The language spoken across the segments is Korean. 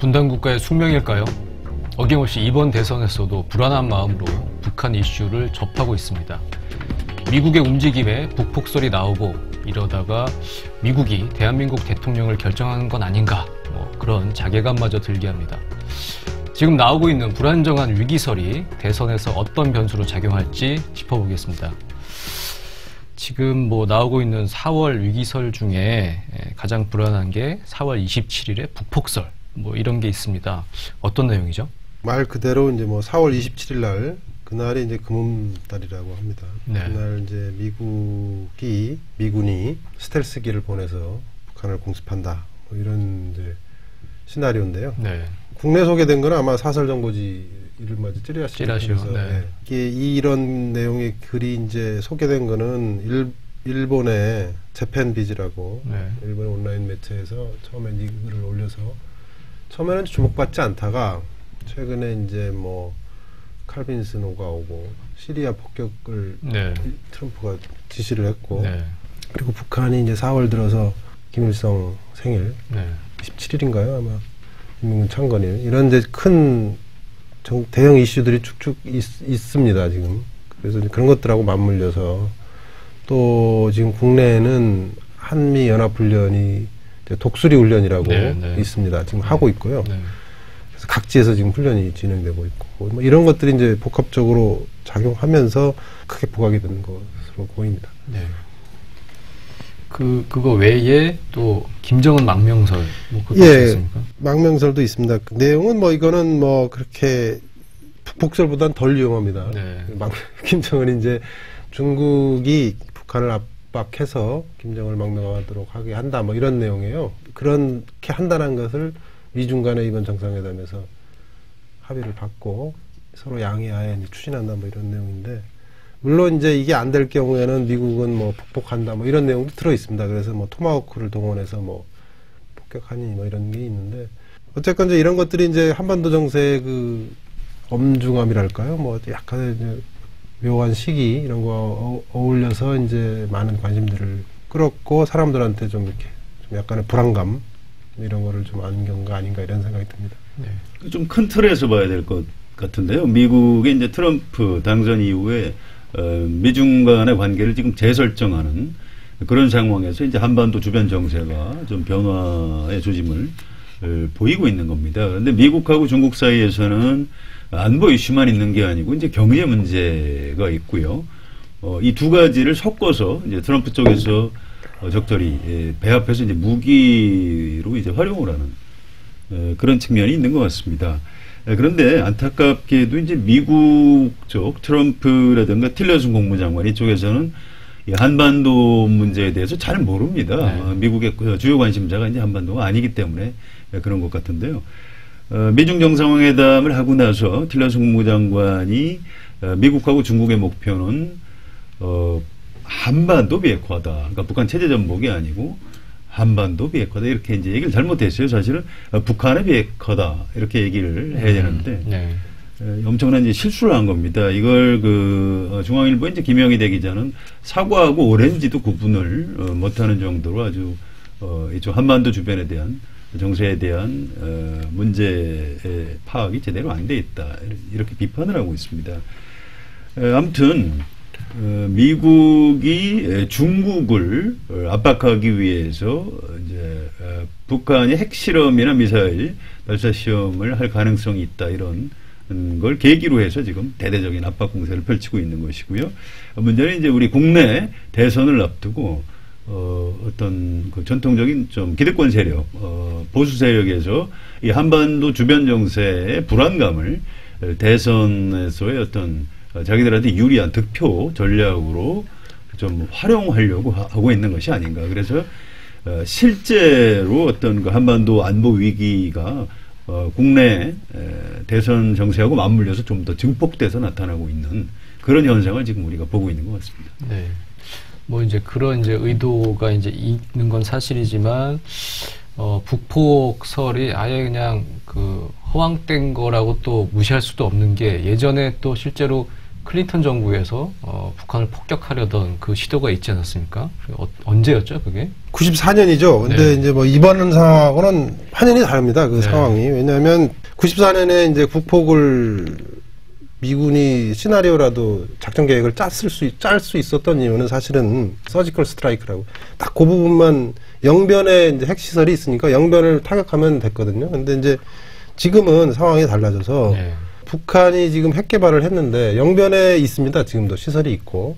분단 국가의 숙명일까요? 어김없이 이번 대선에서도 불안한 마음으로 북한 이슈를 접하고 있습니다. 미국의 움직임에 북폭설이 나오고 이러다가 미국이 대한민국 대통령을 결정하는 건 아닌가, 그런 자괴감마저 들게 합니다. 지금 나오고 있는 불안정한 위기설이 대선에서 어떤 변수로 작용할지 짚어보겠습니다. 지금 나오고 있는 4월 위기설 중에 가장 불안한 게 4월 27일에 북폭설, 이런 게 있습니다. 어떤 내용이죠? 말 그대로 이제 4월 27일 날, 그날이 이제 금음달이라고 합니다. 네. 그날 이제 미군이 스텔스기를 보내서 북한을 공습한다. 이런 이제 시나리오인데요. 네. 국내 소개된 거는 아마 사설정보지 이름만 찌라시로. 네. 이게 이런 내용의 글이 이제 소개된 거는 일본의 재팬비즈라고 네. 일본 온라인 매체에서 처음에 이 글을 올려서 처음에는 주목받지 않다가 최근에 이제 칼빈 스노가 오고 시리아 폭격을 네. 트럼프가 지시를 했고 네. 그리고 북한이 이제 4월 들어서 김일성 생일 네. 27일인가요 아마 김일성 창건일 이런 이제 큰 대형 이슈들이 쭉쭉 있습니다 지금. 그래서 그런 것들하고 맞물려서 또 지금 국내에는 한미 연합훈련이 독수리 훈련이라고 네, 네. 있습니다. 지금 하고 있고요. 네. 그래서 각지에서 지금 훈련이 진행되고 있고 이런 것들이 이제 복합적으로 작용하면서 크게 부각이 되는 것으로 보입니다. 네. 그거 외에 또 김정은 망명설 그것도 있습니까? 망명설도 있습니다. 그 내용은 이거는 그렇게 북폭설보다는 덜 위험합니다. 네. 김정은이 이제 중국이 북한을 압박해서 김정은을 망명하도록 하게 한다 이런 내용이에요. 그렇게 한다는 것을 미중 간의 이번 정상회담에서 합의를 받고 서로 양해하에 추진한다 이런 내용인데 물론 이제 이게 안 될 경우에는 미국은 북폭한다 이런 내용도 들어 있습니다. 그래서 토마호크를 동원해서 폭격하니 이런 게 있는데 어쨌건 이제 이런 것들이 이제 한반도 정세의 그 엄중함이랄까요? 약간의 이제 묘한 시기 이런 거 어울려서 이제 많은 관심들을 끌었고 사람들한테 좀 이렇게 좀 약간의 불안감 이런 거를 좀 안긴 거 아닌가 이런 생각이 듭니다. 네. 좀 큰 틀에서 봐야 될 것 같은데요. 미국의 이제 트럼프 당선 이후에 미중 간의 관계를 지금 재설정하는 그런 상황에서 이제 한반도 주변 정세가 좀 변화의 조짐을 보이고 있는 겁니다. 그런데 미국하고 중국 사이에서는 안보 이슈만 있는 게 아니고 이제 경제 문제가 있고요. 이 두 가지를 섞어서 이제 트럼프 쪽에서 적절히 배합해서 이제 무기로 이제 활용을 하는 그런 측면이 있는 것 같습니다. 그런데 안타깝게도 이제 미국 쪽 트럼프라든가 틸러슨 국무장관 이쪽에서는 이 한반도 문제에 대해서 잘 모릅니다. 네. 미국의 주요 관심자가 이제 한반도가 아니기 때문에 그런 것 같은데요. 미중 정상회담을 하고 나서 틸러슨 국무장관이 미국하고 중국의 목표는 한반도 비핵화다. 그러니까 북한 체제 전복이 아니고 한반도 비핵화다 이렇게 이제 얘기를 잘못했어요. 사실은 북한의 비핵화다 이렇게 얘기를 해야 되는데 네. 엄청난 이제 실수를 한 겁니다. 이걸 중앙일보 이제 김영희 대기자는 사과하고 오렌지도 구분을 못하는 정도로 아주 이쪽 한반도 주변에 대한 정세에 대한 문제의 파악이 제대로 안 돼 있다 이렇게 비판을 하고 있습니다. 아무튼 미국이 중국을 압박하기 위해서 이제 북한이 핵실험이나 미사일 발사 시험을 할 가능성이 있다 이런 걸 계기로 해서 지금 대대적인 압박 공세를 펼치고 있는 것이고요. 문제는 이제 우리 국내 대선을 앞두고 어떤 그 전통적인 좀 기득권 세력, 보수 세력에서 이 한반도 주변 정세의 불안감을 대선에서의 어떤 자기들한테 유리한 득표 전략으로 좀 활용하려고 하고 있는 것이 아닌가. 그래서 실제로 어떤 그 한반도 안보 위기가 국내 대선 정세하고 맞물려서 좀 더 증폭돼서 나타나고 있는 그런 현상을 지금 우리가 보고 있는 것 같습니다. 네. 이제 그런 의도가 이제 있는 건 사실이지만, 북폭설이 아예 그냥 허황된 거라고 또 무시할 수도 없는 게 예전에 또 실제로 클린턴 정부에서 북한을 폭격하려던 그 시도가 있지 않았습니까? 언제였죠, 그게? 94년이죠. 근데 네. 이제 뭐 이번 상황은 환연히 다릅니다. 그 네. 상황이. 왜냐하면 94년에 이제 북폭을 미군이 시나리오라도 작전 계획을 짤 수 있었던 이유는 사실은 서지컬 스트라이크라고 딱 그 부분만 영변에 이제 핵시설이 있으니까 영변을 타격하면 됐거든요. 근데 이제 지금은 상황이 달라져서 네. 북한이 지금 핵 개발을 했는데 영변에 있습니다. 지금도 시설이 있고.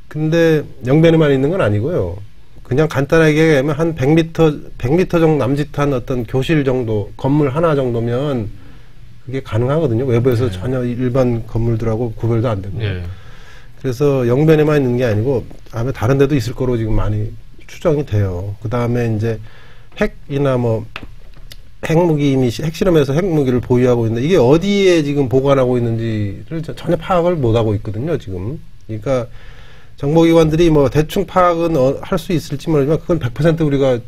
근데 영변에만 있는 건 아니고요. 그냥 간단하게 얘기하면 한 100m 정도 남짓한 어떤 교실 정도, 건물 하나 정도면 그게 가능하거든요. 외부에서 네. 전혀 일반 건물들하고 구별도 안 되고. 네. 그래서 영변에만 있는 게 아니고 아마 다른 데도 있을 거로 지금 많이 추정이 돼요. 그 다음에 이제 핵이나 뭐 핵무기 이미 핵실험에서 핵무기를 보유하고 있는데 이게 어디에 지금 보관하고 있는지를 전혀 파악을 못하고 있거든요. 지금. 그러니까 정보기관들이 뭐 대충 파악은 할 수 있을지 모르지만 그건 100% 우리가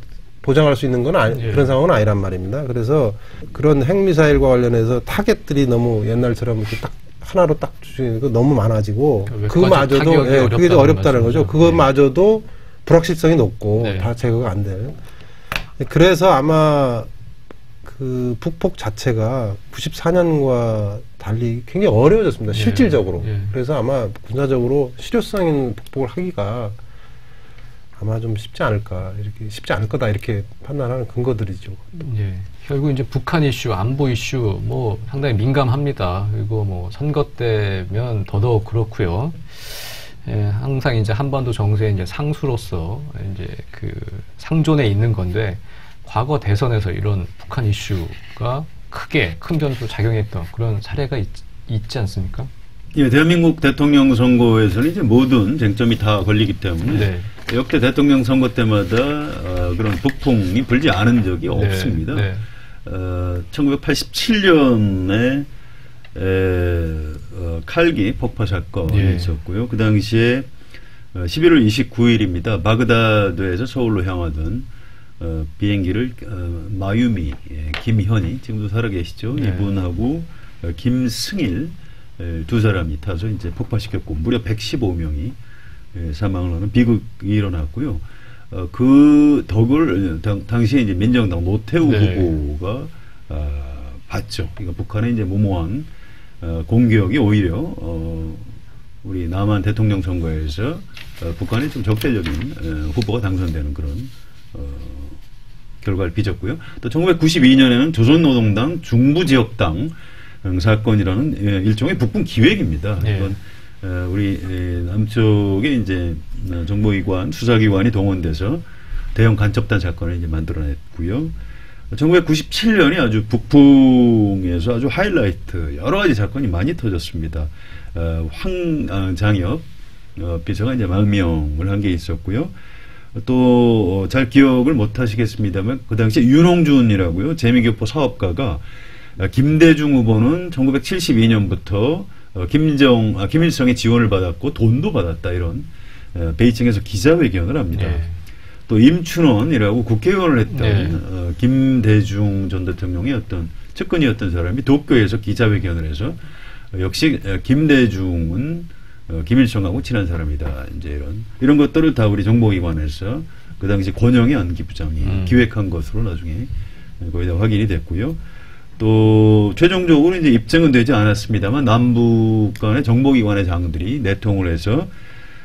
보장할 수 있는 건 예. 그런 상황은 아니란 말입니다. 그래서 그런 핵미사일과 관련해서 타겟들이 너무 옛날처럼 이렇게 딱 하나로 딱 주시는 너무 많아지고 그마저도 그게 좀 어렵다는 거죠. 그것마저도 불확실성이 높고 네. 다 제거가 안 될. 그래서 아마 그 북폭 자체가 94년과 달리 굉장히 어려워졌습니다. 예. 실질적으로. 예. 그래서 아마 군사적으로 실효성 있는 북폭을 하기가 아마 좀 쉽지 않을까, 이렇게 쉽지 않을 거다 이렇게 판단하는 근거들이죠. 예. 결국 이제 북한 이슈, 안보 이슈 뭐 상당히 민감합니다. 그리고 뭐 선거 때면 더더욱 그렇고요. 예, 항상 이제 한반도 정세의 이제 상수로서 이제 그 상존에 있는 건데 과거 대선에서 이런 북한 이슈가 크게 큰 변수로 작용했던 그런 사례가 있지 않습니까? 예, 대한민국 대통령 선거에서는 이제 모든 쟁점이 다 걸리기 때문에 네. 역대 대통령 선거 때마다 그런 북풍이 불지 않은 적이 없습니다. 네. 1987년에 칼기 폭파 사건이 예. 있었고요. 그 당시에 11월 29일입니다. 바그다드에서 서울로 향하던 비행기를 마유미 김현희 지금도 살아계시죠. 네. 이분하고 김승일 두 사람이 타서 이제 폭파시켰고 무려 115명이 사망을 하는 비극이 일어났고요. 그 덕을 당시에 이제 민정당 노태우 네. 후보가 봤죠. 그러니까 북한의 이제 무모한 공격이 오히려 우리 남한 대통령 선거에서 북한의 좀 적대적인 후보가 당선되는 그런 결과를 빚었고요. 또 1992년에는 조선노동당 중부지역당 사건이라는 일종의 북분 기획입니다. 네. 이건 우리 남쪽에 이제 정보기관, 수사기관이 동원돼서 대형 간첩단 사건을 이제 만들어냈고요. 1997년이 아주 북풍에서 아주 하이라이트 여러 가지 사건이 많이 터졌습니다. 황장엽 비서가 이제 망명을 한 게 있었고요. 또 잘 기억을 못 하시겠습니다만 그 당시에 윤홍준이라고요. 재미교포 사업가가 김대중 후보는 1972년부터 김일성의 지원을 받았고 돈도 받았다 이런 베이징에서 기자회견을 합니다. 네. 또 임춘원이라고 국회의원을 했던 네. 김대중 전 대통령의 어떤 측근이었던 사람이 도쿄에서 기자회견을 해서 역시 김대중은 김일성하고 친한 사람이다. 이제 이런 것들을 다 우리 정보기관에서 그 당시 권영희 안기부장이 기획한 것으로 나중에 거의 다 확인이 됐고요. 또 최종적으로 이제 입증은 되지 않았습니다만 남북 간의 정보기관의 장들이 내통을 해서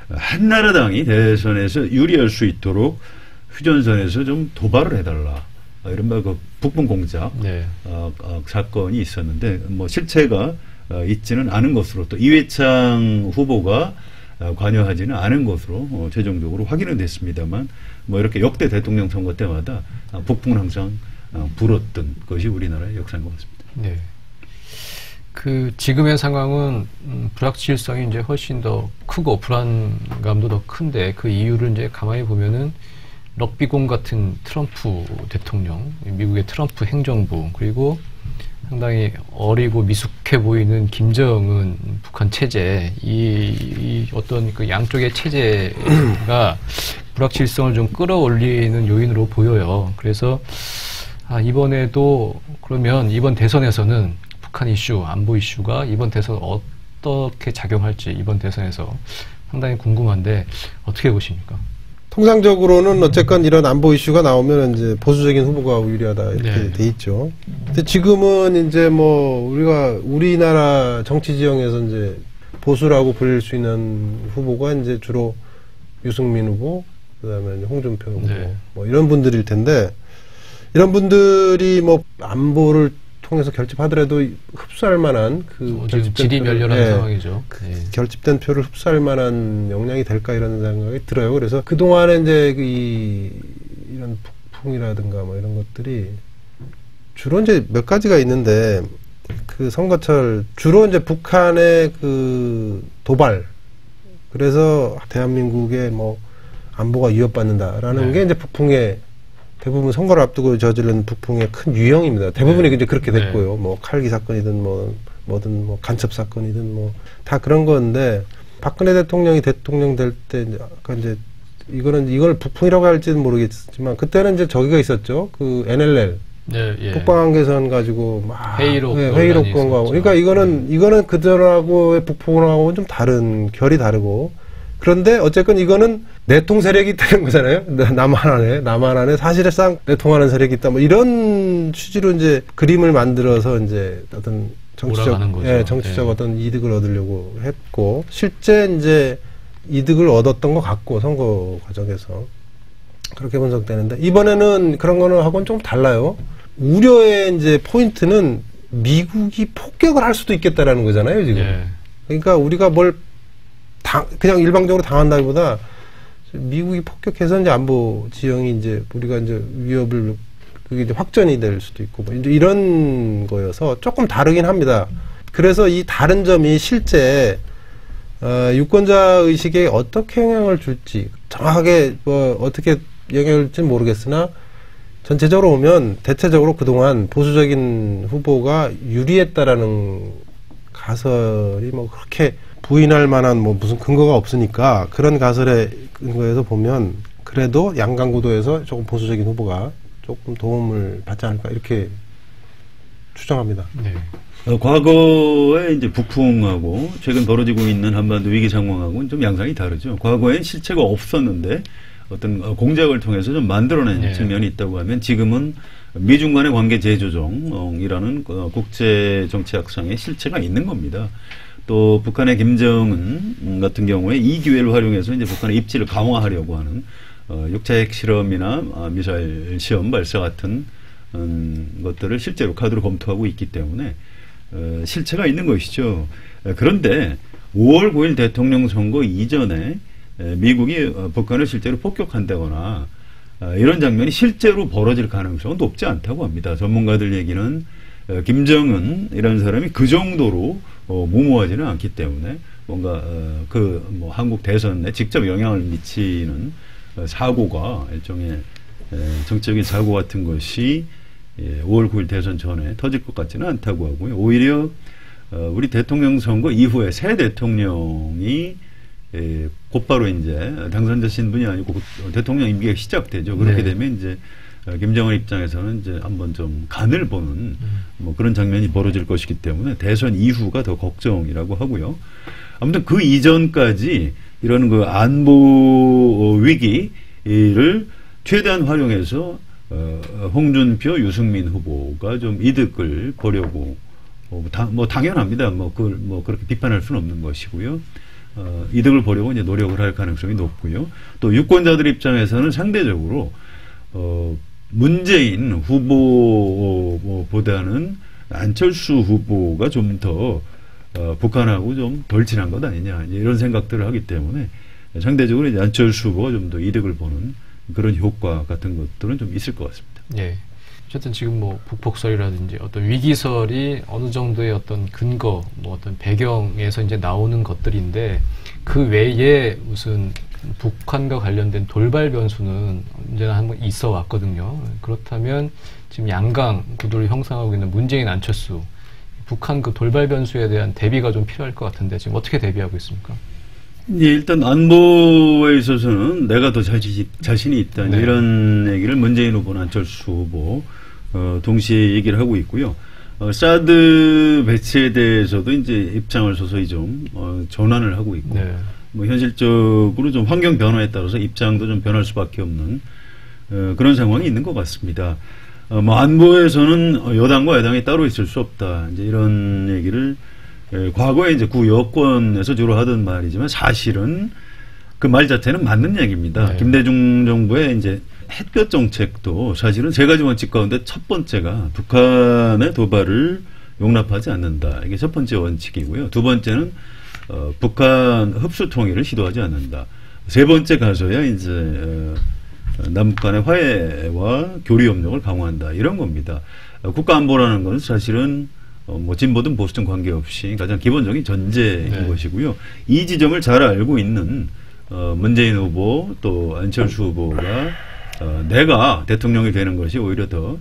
한나라당이 대선에서 유리할 수 있도록 휴전선에서 좀 도발을 해달라. 이른바 그 북분 공작 네. 사건이 있었는데 뭐 실체가 있지는 않은 것으로 또 이회창 후보가 관여하지는 않은 것으로 최종적으로 확인은 됐습니다만 뭐 이렇게 역대 대통령 선거 때마다 북풍은 항상 불었던 것이 우리나라의 역사인 것 같습니다. 네. 그 지금의 상황은 불확실성이 이제 훨씬 더 크고 불안감도 더 큰데 그 이유를 이제 가만히 보면은 럭비공 같은 트럼프 대통령, 미국의 트럼프 행정부 그리고 상당히 어리고 미숙해 보이는 김정은 북한 체제 이 어떤 그 양쪽의 체제가 불확실성을 좀 끌어올리는 요인으로 보여요. 그래서 이번에도 그러면 이번 대선에서는 북한 이슈, 안보 이슈가 이번 대선 어떻게 작용할지 이번 대선에서 상당히 궁금한데 어떻게 보십니까? 통상적으로는 어쨌건 이런 안보 이슈가 나오면 이제 보수적인 후보가 유리하다 이렇게 네. 돼 있죠. 근데 지금은 이제 뭐 우리나라 정치 지형에서 이제 보수라고 불릴 수 있는 후보가 이제 주로 유승민 후보, 그다음에 이제 홍준표 후보, 네. 뭐 이런 분들일 텐데 이런 분들이 뭐 안보를 통해서 결집하더라도 흡수할 만한 지금 질이 멸렬한 상황이죠. 네. 결집된 표를 흡수할 만한 역량이 될까 이런 생각이 들어요. 그래서 그 동안에 이제 이런 북풍이라든가 뭐 이런 것들이 주로 이제 몇 가지가 있는데 그 선거철 주로 이제 북한의 그 도발, 그래서 대한민국의 뭐 안보가 위협받는다라는 게 이제 북풍의 대부분 선거를 앞두고 저지른 북풍의 큰 유형입니다. 대부분이 이제 그렇게 됐고요. 뭐 칼기 사건이든 뭐든 뭐 간첩 사건이든 뭐 다 그런 건데, 박근혜 대통령이 대통령 될 때 이제 아까 이제 이걸 북풍이라고 할지는 모르겠지만 그때는 이제 저기가 있었죠. 그 NLL 북방한계선 가지고 막 회의록 그런 거 하고. 그러니까 이거는 그들하고의 북풍하고는 좀 다른 결이 다르고. 그런데 어쨌건 이거는 내통 세력이 있다는 거잖아요. 남한 안에 사실상 내통하는 세력이 있다. 뭐 이런 취지로 이제 그림을 만들어서 이제 어떤 정치적 어떤 이득을 얻으려고 했고, 실제 이제 이득을 얻었던 것 같고 선거 과정에서 그렇게 분석되는데, 이번에는 그런 거는 하고는 좀 달라요. 우려의 이제 포인트는 미국이 폭격을 할 수도 있겠다라는 거잖아요, 지금. 그러니까 우리가 뭘 그냥 일방적으로 당한다기보다 미국이 폭격해서 이제 안보 지형이 이제 우리가 이제 위협을 그게 이제 확전이 될 수도 있고 뭐 이제 이런 거여서 조금 다르긴 합니다. 그래서 이 다른 점이 실제 유권자 의식에 어떻게 영향을 줄지 정확하게 뭐 어떻게 영향을 줄지는 모르겠으나 전체적으로 보면 대체적으로 그동안 보수적인 후보가 유리했다라는 가설이 뭐 그렇게 부인할 만한 뭐 무슨 근거가 없으니까, 그런 가설의 근거에서 보면 그래도 양강구도에서 조금 보수적인 후보가 조금 도움을 받지 않을까 이렇게 추정합니다. 네. 과거에 이제 북풍하고 최근 벌어지고 있는 한반도 위기 상황하고는 좀 양상이 다르죠. 과거엔 실체가 없었는데 어떤 공작을 통해서 좀 만들어낸 측면이 있다고 하면, 지금은 미중 간의 관계 재조정이라는 국제 정치학상의 실체가 있는 겁니다. 또 북한의 김정은 같은 경우에 이 기회를 활용해서 이제 북한의 입지를 강화하려고 하는 육차 핵실험이나 미사일 시험 발사 같은 것들을 실제로 카드로 검토하고 있기 때문에 실체가 있는 것이죠. 그런데 5월 9일 대통령 선거 이전에 미국이 북한을 실제로 폭격한다거나 이런 장면이 실제로 벌어질 가능성은 높지 않다고 합니다. 전문가들 얘기는 김정은이라는 사람이 그 정도로 무모하지는 않기 때문에 뭔가 뭐 한국 대선에 직접 영향을 미치는 사고가, 일종의 정치적인 사고 같은 것이 5월 9일 대선 전에 터질 것 같지는 않다고 하고요. 오히려 우리 대통령 선거 이후에 새 대통령이 곧바로 이제 당선자 신분이 아니고 대통령 임기가 시작되죠. 그렇게 되면 이제 김정은 입장에서는 이제 한번 좀 간을 보는 뭐 그런 장면이 벌어질 것이기 때문에 대선 이후가 더 걱정이라고 하고요. 아무튼 그 이전까지 이런 그 안보 위기를 최대한 활용해서 홍준표, 유승민 후보가 좀 이득을 보려고 뭐 당연합니다. 뭐 그걸 뭐 그렇게 비판할 수는 없는 것이고요. 이득을 보려고 이제 노력을 할 가능성이 높고요. 또 유권자들 입장에서는 상대적으로 문재인 후보보다는 안철수 후보가 좀 더 북한하고 좀 덜 친한 것 아니냐 이런 생각들을 하기 때문에 상대적으로 이제 안철수 후보가 좀 더 이득을 보는 그런 효과 같은 것들은 좀 있을 것 같습니다. 네. 어쨌든 지금 뭐 북폭설이라든지 어떤 위기설이 어느 정도의 어떤 근거, 뭐 어떤 배경에서 이제 나오는 것들인데, 그 외에 무슨 북한과 관련된 돌발 변수는 언제나 한번 있어 왔거든요. 그렇다면 지금 양강 구도를 형성하고 있는 문재인, 안철수, 북한 그 돌발 변수에 대한 대비가 좀 필요할 것 같은데 지금 어떻게 대비하고 있습니까? 예, 일단 안보에 있어서는 내가 더 자신이 있다, 이런 얘기를 문재인 후보나 안철수 후보 동시에 얘기를 하고 있고요. 사드 배치에 대해서도 이제 입장을 서서히 좀 전환을 하고 있고, 네. 뭐 현실적으로 좀 환경 변화에 따라서 입장도 좀 변할 수밖에 없는 그런 상황이 있는 것 같습니다. 뭐 안보에서는 여당과 야당이 따로 있을 수 없다. 이제 이런 얘기를 과거에 이제 구 여권에서 주로 하던 말이지만 사실은 그 말 자체는 맞는 얘기입니다. 네. 김대중 정부의 이제 햇볕 정책도 사실은 세 가지 원칙 가운데 첫 번째가 북한의 도발을 용납하지 않는다. 이게 첫 번째 원칙이고요. 두 번째는 북한 흡수 통일을 시도하지 않는다. 세 번째 가서야 이제 남북 간의 화해와 교류 협력을 강화한다. 이런 겁니다. 국가안보라는 건 사실은 뭐 진보든 보수든 관계없이 가장 기본적인 전제인 네. 것이고요. 이 지점을 잘 알고 있는 문재인 후보 또 안철수 후보가 내가 대통령이 되는 것이 오히려 더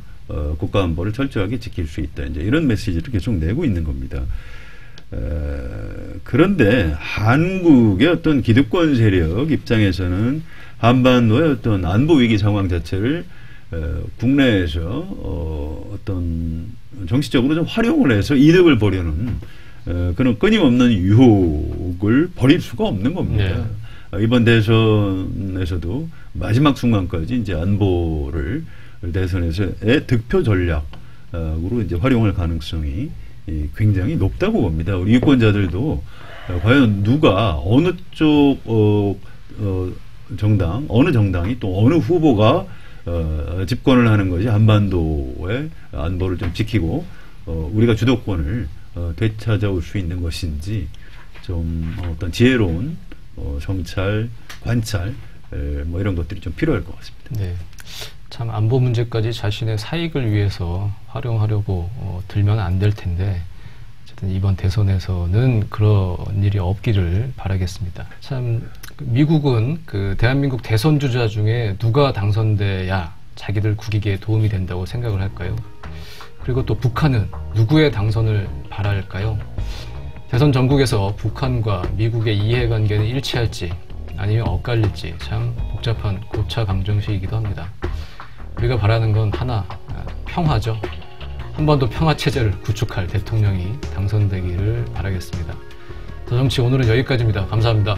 국가안보를 철저하게 지킬 수 있다. 이제 이런 메시지를 계속 내고 있는 겁니다. 그런데 한국의 어떤 기득권 세력 입장에서는 한반도의 어떤 안보 위기 상황 자체를 국내에서 어떤 정치적으로 좀 활용을 해서 이득을 보려는 그런 끊임없는 유혹을 버릴 수가 없는 겁니다. 네. 이번 대선에서도 마지막 순간까지 이제 안보를 대선에서의 득표 전략으로 이제 활용할 가능성이 굉장히 높다고 봅니다. 우리 유권자들도 과연 누가 어느 쪽 정당, 어느 정당이 또 어느 후보가 집권을 하는 것이 한반도의 안보를 좀 지키고 우리가 주도권을 되찾아올 수 있는 것인지 좀 어떤 지혜로운 정찰, 관찰 뭐 이런 것들이 좀 필요할 것 같습니다. 네. 참 안보 문제까지 자신의 사익을 위해서 활용하려고 들면 안 될 텐데 어쨌든 이번 대선에서는 그런 일이 없기를 바라겠습니다. 참 미국은 그 대한민국 대선 주자 중에 누가 당선돼야 자기들 국익에 도움이 된다고 생각을 할까요? 그리고 또 북한은 누구의 당선을 바랄까요? 대선 전국에서 북한과 미국의 이해관계는 일치할지 아니면 엇갈릴지 참 복잡한 고차 감정시이기도 합니다. 우리가 바라는 건 하나, 평화죠. 한반도 평화체제를 구축할 대통령이 당선되기를 바라겠습니다. 더 정치 오늘은 여기까지입니다. 감사합니다.